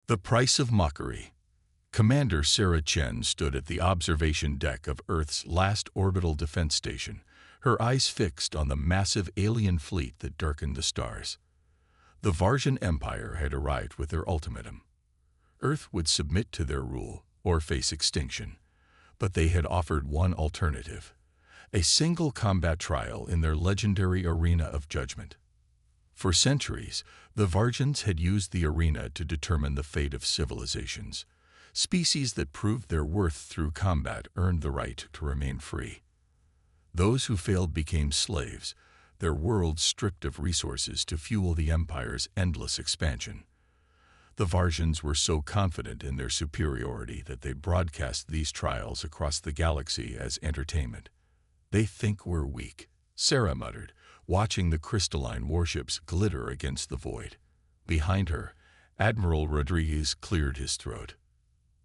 The price of mockery. Commander Sarah Chen stood at the observation deck of Earth's last orbital defense station, her eyes fixed on the massive alien fleet that darkened the stars. The Varjan Empire had arrived with their ultimatum. Earth would submit to their rule or face extinction, but they had offered one alternative: a single combat trial in their legendary arena of judgment. For centuries, the Varjans had used the arena to determine the fate of civilizations. Species that proved their worth through combat earned the right to remain free. Those who failed became slaves, their worlds stripped of resources to fuel the Empire's endless expansion. The Varjans were so confident in their superiority that they broadcast these trials across the galaxy as entertainment. "They think we're weak," Sarah muttered, watching the crystalline warships glitter against the void. Behind her, Admiral Rodriguez cleared his throat.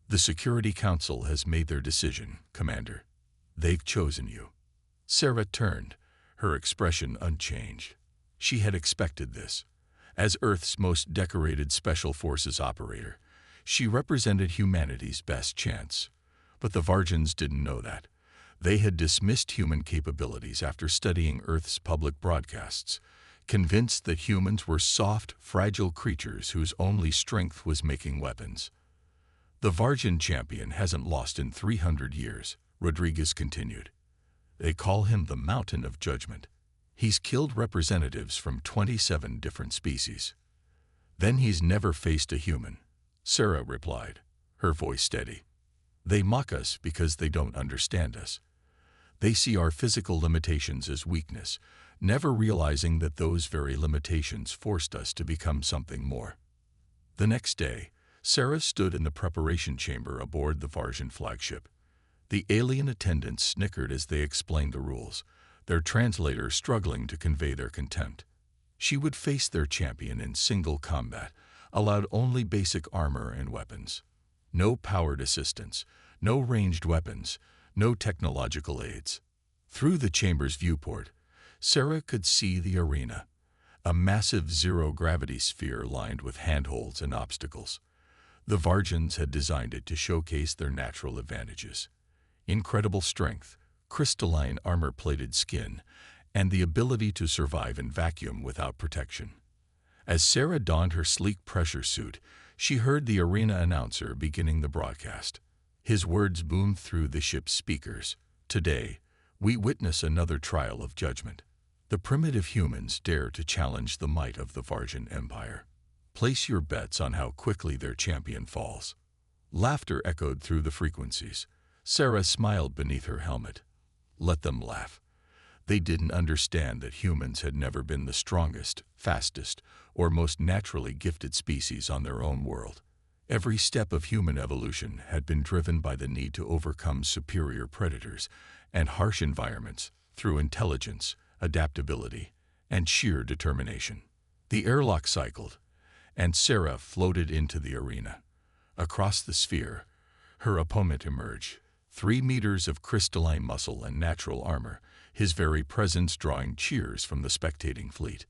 "The Security Council has made their decision, Commander. They've chosen you." Sarah turned, her expression unchanged. She had expected this. As Earth's most decorated Special Forces operator, she represented humanity's best chance. But the Varjans didn't know that. They had dismissed human capabilities after studying Earth's public broadcasts, convinced that humans were soft, fragile creatures whose only strength was making weapons. "The Varjan champion hasn't lost in 300 years, Rodriguez continued. "They call him the Mountain of Judgment. He's killed representatives from 27 different species." "Then he's never faced a human," Sarah replied, her voice steady. "They mock us because they don't understand us. They see our physical limitations as weakness, never realizing that those very limitations forced us to become something more." The next day, Sarah stood in the preparation chamber aboard the Varjan flagship. The alien attendants snickered as they explained the rules, their translator struggling to convey their contempt. She would face their champion in single combat, allowed only basic armor and weapons. No powered assistance, no ranged weapons, no technological aids. Through the chamber's viewport, Sarah could see the arena, a massive zero-gravity sphere lined with handholds and obstacles. The Varjans had designed it to showcase their natural advantages: incredible strength, crystalline armor-plated skin, and the ability to survive in vacuum without protection. As Sarah donned her sleek pressure suit, she heard the arena announcer beginning the broadcast. His words boomed through the ship's speakers. "Today, we witness another trial of judgment. The primitive humans dare to challenge the might of the Varjan Empire. Place your bets on how quickly their champion falls." Laughter echoed through the frequencies. Sarah smiled beneath her helmet. Let them laugh. They didn't understand that humans had never been the strongest, fastest, or most naturally gifted species on their own world. Every step of human evolution had been driven by the need to overcome superior predators and harsh environments through intelligence, adaptability, and sheer determination. The airlock cycled, and Sarah floated into the arena. Across the sphere, her opponent emerged, 3 meters of crystalline muscle and natural armor, his very presence drawing cheers from the spectating fleet.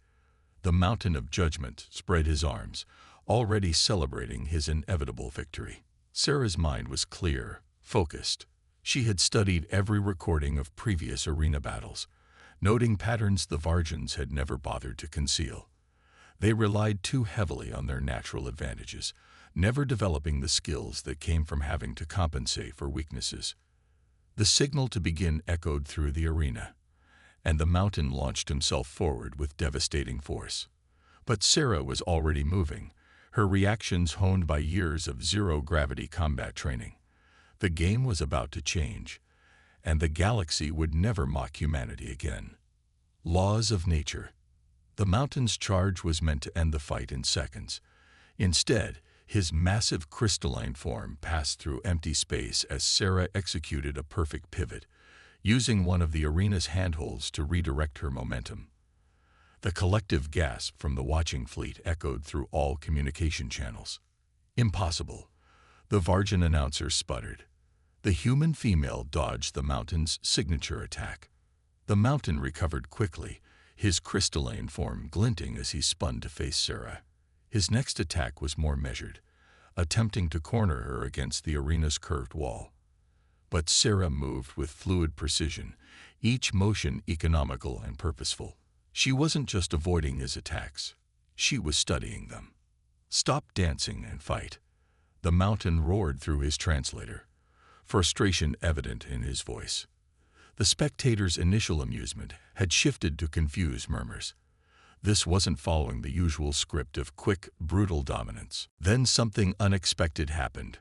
The Mountain of Judgment spread his arms, already celebrating his inevitable victory. Sarah's mind was clear, focused. She had studied every recording of previous arena battles, noting patterns the Varjans had never bothered to conceal. They relied too heavily on their natural advantages, never developing the skills that came from having to compensate for weaknesses. The signal to begin echoed through the arena, and the Mountain launched himself forward with devastating force. But Sarah was already moving, her reactions honed by years of zero-gravity combat training. The game was about to change, and the galaxy would never mock humanity again. Laws of nature. The Mountain's charge was meant to end the fight in seconds. Instead, his massive crystalline form passed through empty space as Sarah executed a perfect pivot, using one of the arena's handholds to redirect her momentum. The collective gasp from the watching fleet echoed through all communication channels. "Impossible," the Varjan announcer sputtered. The human female dodged the Mountain's signature attack. The Mountain recovered quickly, his crystalline form glinting as he spun to face Sarah. His next attack was more measured, attempting to corner her against the arena's curved wall. But Sarah moved with fluid precision, each motion economical and purposeful. She wasn't just avoiding his attacks. She was studying them. "Stop dancing and fight." The mountain roared through his translator, frustration evident in his voice. The spectators' initial amusement had shifted to confused murmurs. This wasn't following the usual script of quick, brutal dominance. Then something unexpected happened.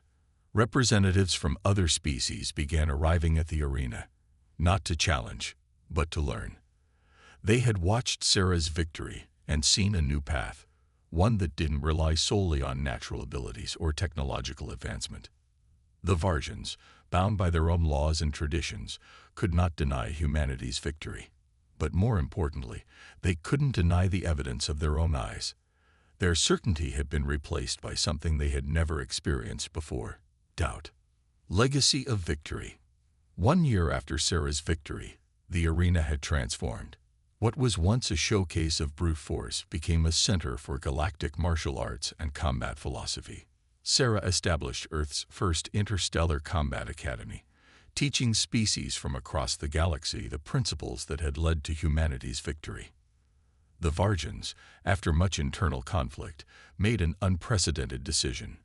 Representatives from other species began arriving at the arena, not to challenge, but to learn. They had watched Sarah's victory and seen a new path, one that didn't rely solely on natural abilities or technological advancement. The Varjans, bound by their own laws and traditions, could not deny humanity's victory. But more importantly, they couldn't deny the evidence of their own eyes. Their certainty had been replaced by something they had never experienced before: doubt. Legacy of victory. 1 year after Sarah's victory, the arena had transformed. What was once a showcase of brute force became a center for galactic martial arts and combat philosophy. Sarah established Earth's first interstellar combat academy, teaching species from across the galaxy the principles that had led to humanity's victory. The Varjans, after much internal conflict, made an unprecedented decision.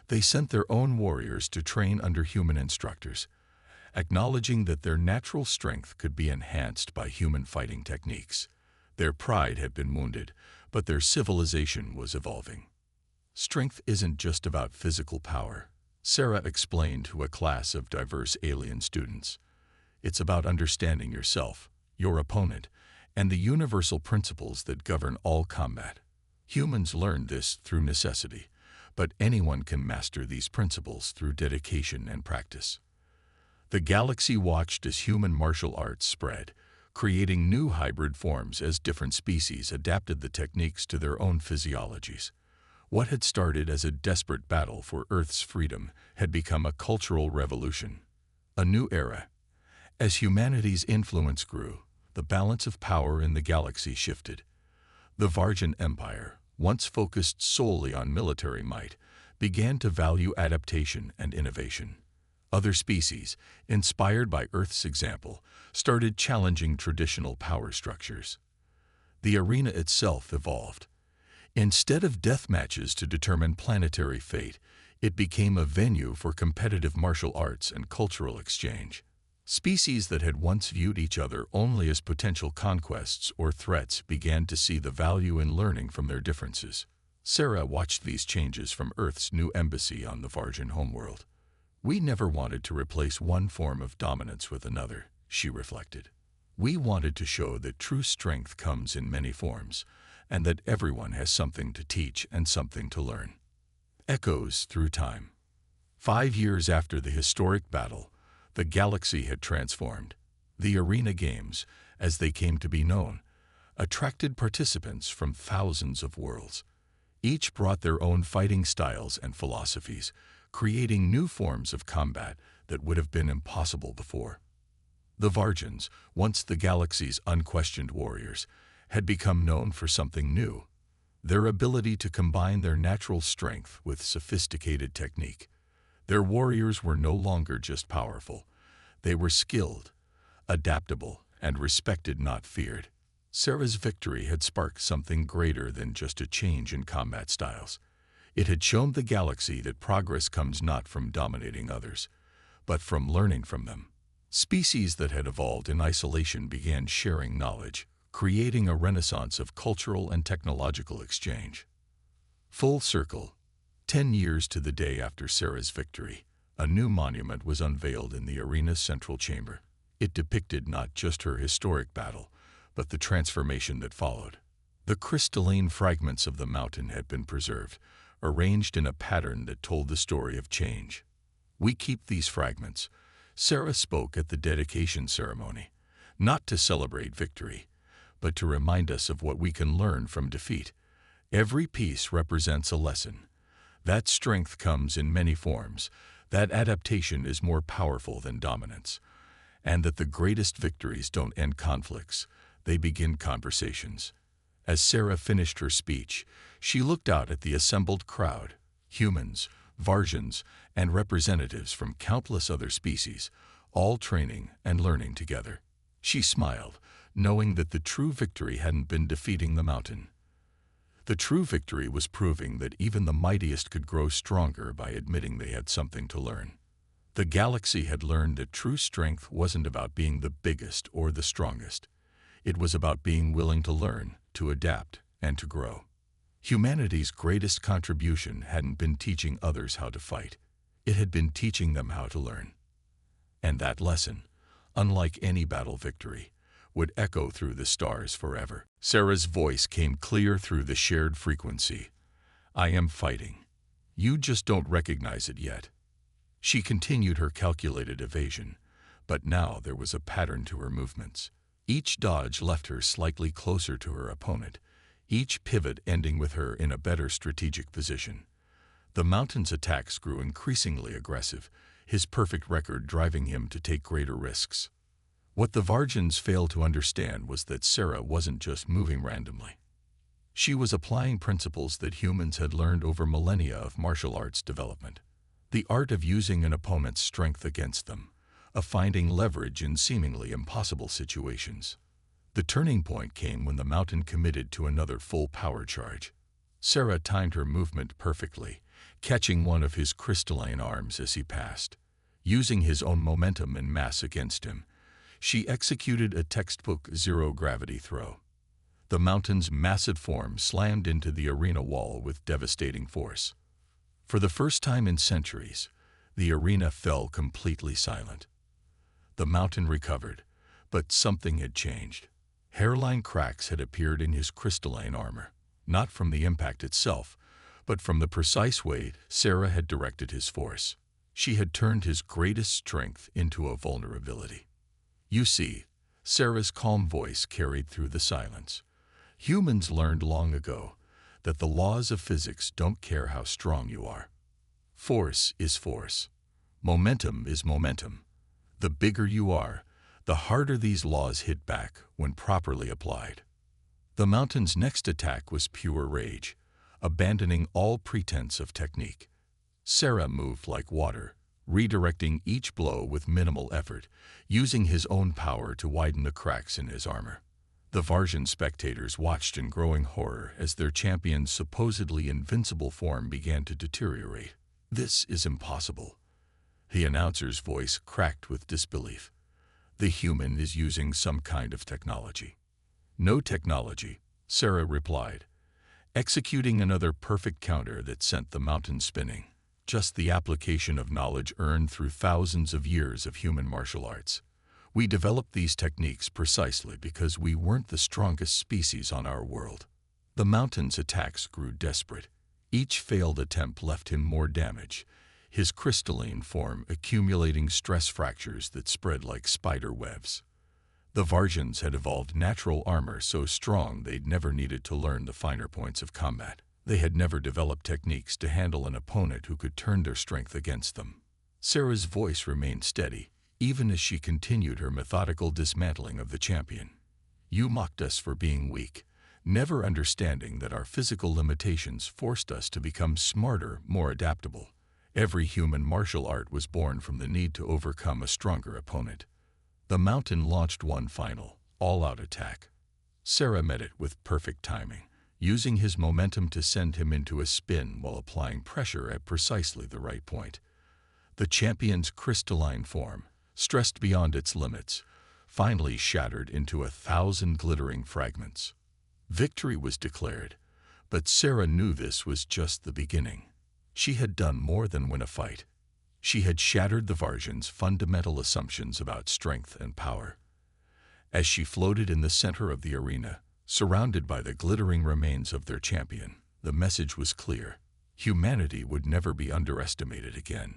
They sent their own warriors to train under human instructors, acknowledging that their natural strength could be enhanced by human fighting techniques. Their pride had been wounded, but their civilization was evolving. Strength isn't just about physical power, Sarah explained to a class of diverse alien students. It's about understanding yourself, your opponent, and the universal principles that govern all combat. Humans learned this through necessity, but anyone can master these principles through dedication and practice. The galaxy watched as human martial arts spread, creating new hybrid forms as different species adapted the techniques to their own physiologies. What had started as a desperate battle for Earth's freedom had become a cultural revolution, a new era. As humanity's influence grew, the balance of power in the galaxy shifted. The Varjan Empire, once focused solely on military might, began to value adaptation and innovation. Other species, inspired by Earth's example, started challenging traditional power structures. The arena itself evolved. Instead of death matches to determine planetary fate, it became a venue for competitive martial arts and cultural exchange. Species that had once viewed each other only as potential conquests or threats began to see the value in learning from their differences. Sarah watched these changes from Earth's new embassy on the Varjan homeworld. "We never wanted to replace one form of dominance with another," she reflected. "We wanted to show that true strength comes in many forms, and that everyone has something to teach and something to learn." Echoes through time. 5 years after the historic battle, the galaxy had transformed. The Arena Games, as they came to be known, attracted participants from thousands of worlds. Each brought their own fighting styles and philosophies, creating new forms of combat that would have been impossible before. The Varjans, once the galaxy's unquestioned warriors, had become known for something new: their ability to combine their natural strength with sophisticated technique. Their warriors were no longer just powerful. They were skilled, adaptable, and respected, not feared. Sarah's victory had sparked something greater than just a change in combat styles. It had shown the galaxy that progress comes not from dominating others, but from learning from them. Species that had evolved in isolation began sharing knowledge, creating a renaissance of cultural and technological exchange. Full circle. 10 years to the day after Sarah's victory, a new monument was unveiled in the arena's central chamber. It depicted not just her historic battle, but the transformation that followed. The crystalline fragments of the mountain had been preserved, arranged in a pattern that told the story of change. "We keep these fragments," Sarah spoke at the dedication ceremony, "not to celebrate victory, but to remind us of what we can learn from defeat. Every piece represents a lesson. That strength comes in many forms, that adaptation is more powerful than dominance, and that the greatest victories don't end conflicts, they begin conversations." As Sarah finished her speech, she looked out at the assembled crowd: humans, Varjans, and representatives from countless other species, all training and learning together. She smiled, knowing that the true victory hadn't been defeating the mountain. The true victory was proving that even the mightiest could grow stronger by admitting they had something to learn. The galaxy had learned that true strength wasn't about being the biggest or the strongest. It was about being willing to learn, to adapt, and to grow. Humanity's greatest contribution hadn't been teaching others how to fight. It had been teaching them how to learn. And that lesson, unlike any battle victory, would echo through the stars forever. Sarah's voice came clear through the shared frequency. I am fighting. You just don't recognize it yet. She continued her calculated evasion, but now there was a pattern to her movements. Each dodge left her slightly closer to her opponent, each pivot ending with her in a better strategic position. The mountain's attacks grew increasingly aggressive, his perfect record driving him to take greater risks. What the Varjans failed to understand was that Sarah wasn't just moving randomly. She was applying principles that humans had learned over millennia of martial arts development. The art of using an opponent's strength against them, of finding leverage in seemingly impossible situations. The turning point came when the mountain committed to another full power charge. Sarah timed her movement perfectly, catching one of his crystalline arms as he passed. Using his own momentum and mass against him, she executed a textbook zero-gravity throw. The mountain's massive form slammed into the arena wall with devastating force. For the first time in centuries, the arena fell completely silent. The mountain recovered, but something had changed. Hairline cracks had appeared in his crystalline armor, not from the impact itself, but from the precise way Sarah had directed his force. She had turned his greatest strength into a vulnerability. You see, Sarah's calm voice carried through the silence. Humans learned long ago that the laws of physics don't care how strong you are. Force is force. Momentum is momentum. The bigger you are, the harder these laws hit back when properly applied. The mountain's next attack was pure rage, abandoning all pretense of technique. Sarah moved like water, redirecting each blow with minimal effort, using his own power to widen the cracks in his armor. The Varjan spectators watched in growing horror as their champion's supposedly invincible form began to deteriorate. This is impossible. The announcer's voice cracked with disbelief. The human is using some kind of technology. No technology, Sarah replied, executing another perfect counter that sent the mountain spinning. Just the application of knowledge earned through thousands of years of human martial arts. We developed these techniques precisely because we weren't the strongest species on our world. The mountain's attacks grew desperate. Each failed attempt left him more damage, his crystalline form accumulating stress fractures that spread like spider webs. The Varjans had evolved natural armor so strong they'd never needed to learn the finer points of combat. They had never developed techniques to handle an opponent who could turn their strength against them. Sarah's voice remained steady, even as she continued her methodical dismantling of the champion. You mocked us for being weak, never understanding that our physical limitations forced us to become smarter, more adaptable. Every human martial art was born from the need to overcome a stronger opponent. The mountain launched one final, all-out attack. Sarah met it with perfect timing, using his momentum to send him into a spin while applying pressure at precisely the right point. The champion's crystalline form, stressed beyond its limits, finally shattered into 1,000 glittering fragments. Victory was declared, but Sarah knew this was just the beginning. She had done more than win a fight. She had shattered the Varjan's fundamental assumptions about strength and power. As she floated in the center of the arena, surrounded by the glittering remains of their champion, the message was clear. Humanity would never be underestimated again.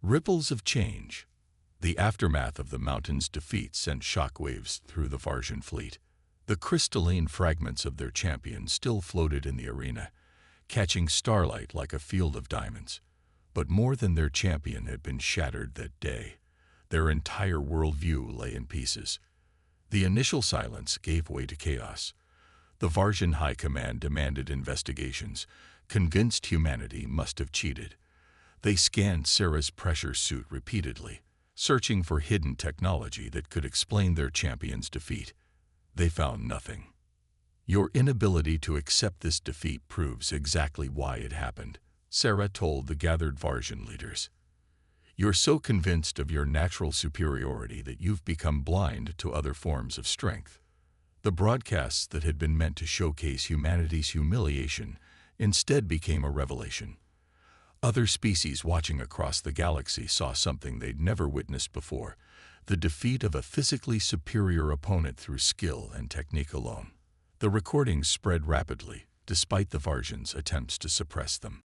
Ripples of change. The aftermath of the mountain's defeat sent shockwaves through the Varjan fleet. The crystalline fragments of their champion still floated in the arena, catching starlight like a field of diamonds. But more than their champion had been shattered that day. Their entire worldview lay in pieces. The initial silence gave way to chaos. The Varjan High Command demanded investigations, convinced humanity must have cheated. They scanned Sarah's pressure suit repeatedly, searching for hidden technology that could explain their champion's defeat. They found nothing. Your inability to accept this defeat proves exactly why it happened, Sarah told the gathered Varjan leaders. You're so convinced of your natural superiority that you've become blind to other forms of strength. The broadcasts that had been meant to showcase humanity's humiliation instead became a revelation. Other species watching across the galaxy saw something they'd never witnessed before, the defeat of a physically superior opponent through skill and technique alone. The recordings spread rapidly, despite the Varjan's attempts to suppress them.